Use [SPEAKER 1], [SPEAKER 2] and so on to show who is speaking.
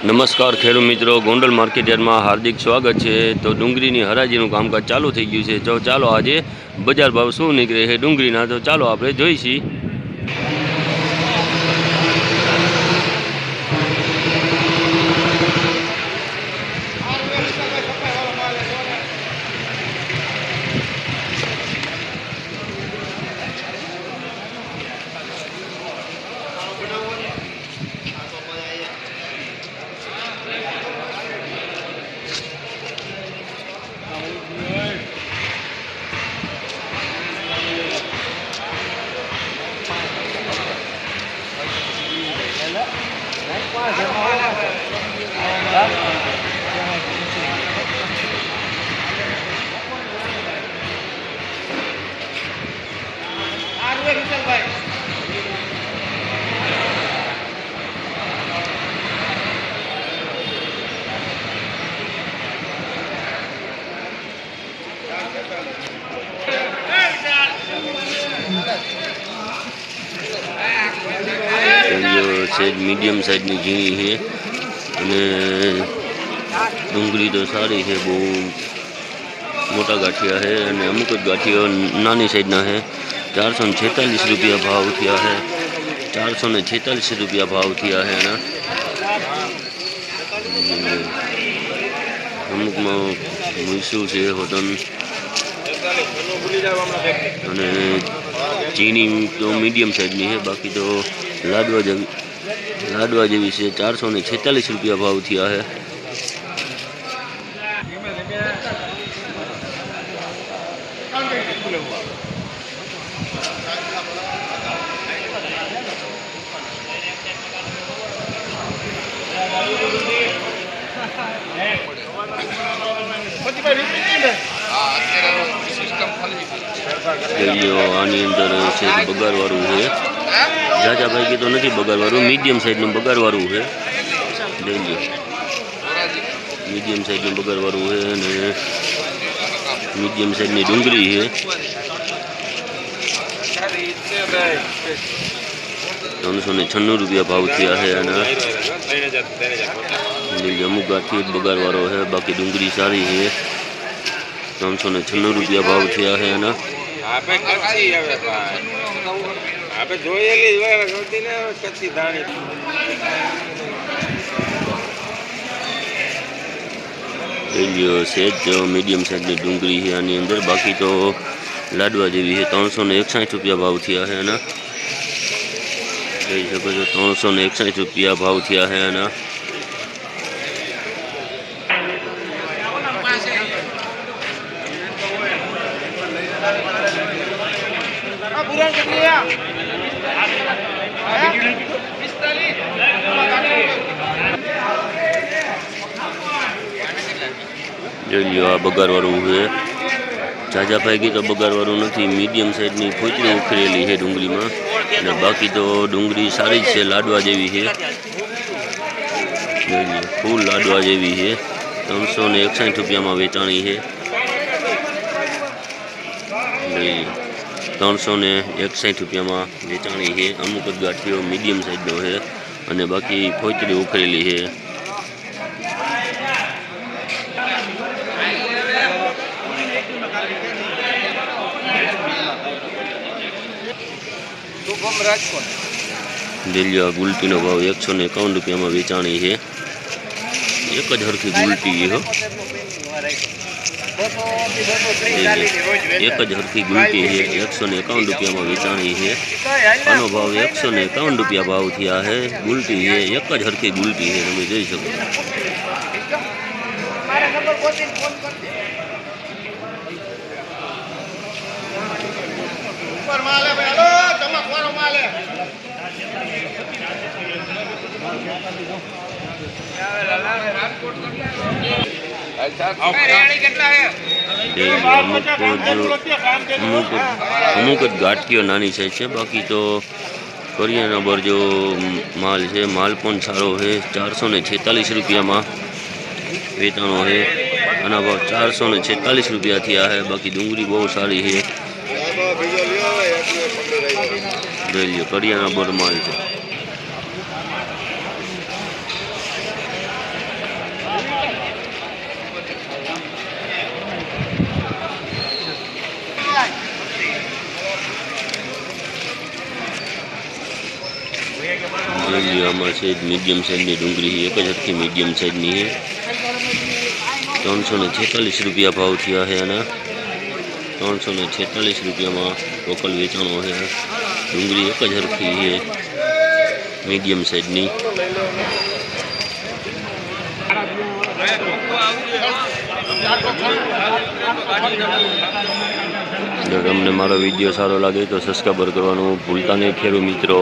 [SPEAKER 1] નમસ્કાર ખેડૂત મિત્રો, ગોંડલ માર્કેટયાર્ડમાં હાર્દિક સ્વાગત છે। તો ડુંગળીની હરાજીનું કામકાજ ચાલુ થઈ ગયું છે। તો ચાલો આજે બજાર ભાવ શું નીકળે છે ડુંગળીના, તો ચાલો આપણે જોઈશી। सेज मीडियम साइज ની ઝીણી છે અને ડુંગળી તો સારી છે, બહુ મોટા ગાંઠિયા છે અને અમુક જ ગાંઠિયા નાની સાઈઝના છે। 446 રૂપિયા ભાવ થયા છે, 446 રૂપિયા ભાવ થયા છે એના। અમુકમાં મૂસું છે હોટન અને ચીની તો મીડિયમ સાઈઝની છે, બાકી તો લાડવા જેવી છે। 446 રૂપિયા ભાવ થયા છે। આની અંદર છે બગારવાળું છે, જાજા ભાઈ તો નથી બગારવાળું, મીડિયમ સાઈઝનું બગારવાળું છે। લઈ લો, મીડિયમ સાઈઝનું બગારવાળું છે અને મીડિયમ સાઈઝની ડુંગળી છે। 396 રૂપિયા ભાવ થયા છે અને અમુક ગાંઠી બગારવાળો છે, બાકી ડુંગળી સારી છે। 396 રૂપિયા ભાવ થયા છે એના। સેજ મીડિયમ સાઈઝની ડુંગળી છે આની અંદર, બાકી તો લાડવા જેવી છે। 361 રૂપિયા ભાવ થયા છે એના। જોઈ શકો છો 361 રૂપિયા ભાવ થયા છે એના। જોઈ લો, આ બગારવાળું છે, જાજા ભાઈ તો બગારવાળું નથી, મીડિયમ સાઈઝની ફૂચરી ઉખરેલી છે ડુંગળીમાં અને બાકી તો ડુંગળી સારી જ છે, લાડવા જેવી છે। જોઈ લો, ફૂલ લાડવા જેવી છે। 361 રૂપિયામાં વેચાણી છે। જોઈ લો, 361 રૂપિયામાં વેચાણી છે। અમુક જ ગાંઠીઓ મીડિયમ સાઈઝનો છે અને બાકી ફોચરી ઉખરેલી છે। દિલ્હી ગુલટીનો ભાવ 151 રૂપિયામાં વેચાણી છે। એક જ હરખી ગુલટી છે, એક જ હરખી ગુલટી છે। 151 રૂપિયામાં વેચાણી છે। આનો ભાવ 151 રૂપિયા ભાવ થયા છે। ગુલટી છે, એક જ હરખી ગુલટી છે, તમે જોઈ શકો। અમુક જ ગાંઠીઓ નાની સાઈઝ છે, બાકી તો કરિયાના પર જો માલ છે, માલ પણ સારો છે। 446 રૂપિયામાં વેચાણો છે, આના ભાવ 446 રૂપિયા થયા છે। બાકી ડુંગળી બહુ સારી છે, જોઈ લો, કરિયાના પર માલ છે। જોઈ લ્યો આમાં છે મીડિયમ સાઇઝની ડુંગળી એક જ હરખી મીડિયમ સાઇઝની છે 346 રૂપિયા ભાવ થયા છે આના 346 રૂપિયામાં લોકલ વેચાણો છે ડુંગળી એક જ હરખી છે મીડિયમ સાઇઝની જો તમને મારો વિડીયો સારો લાગે તો સબસ્ક્રાઈબર કરવાનું ભૂલતા નહીં ખેડૂત મિત્રો।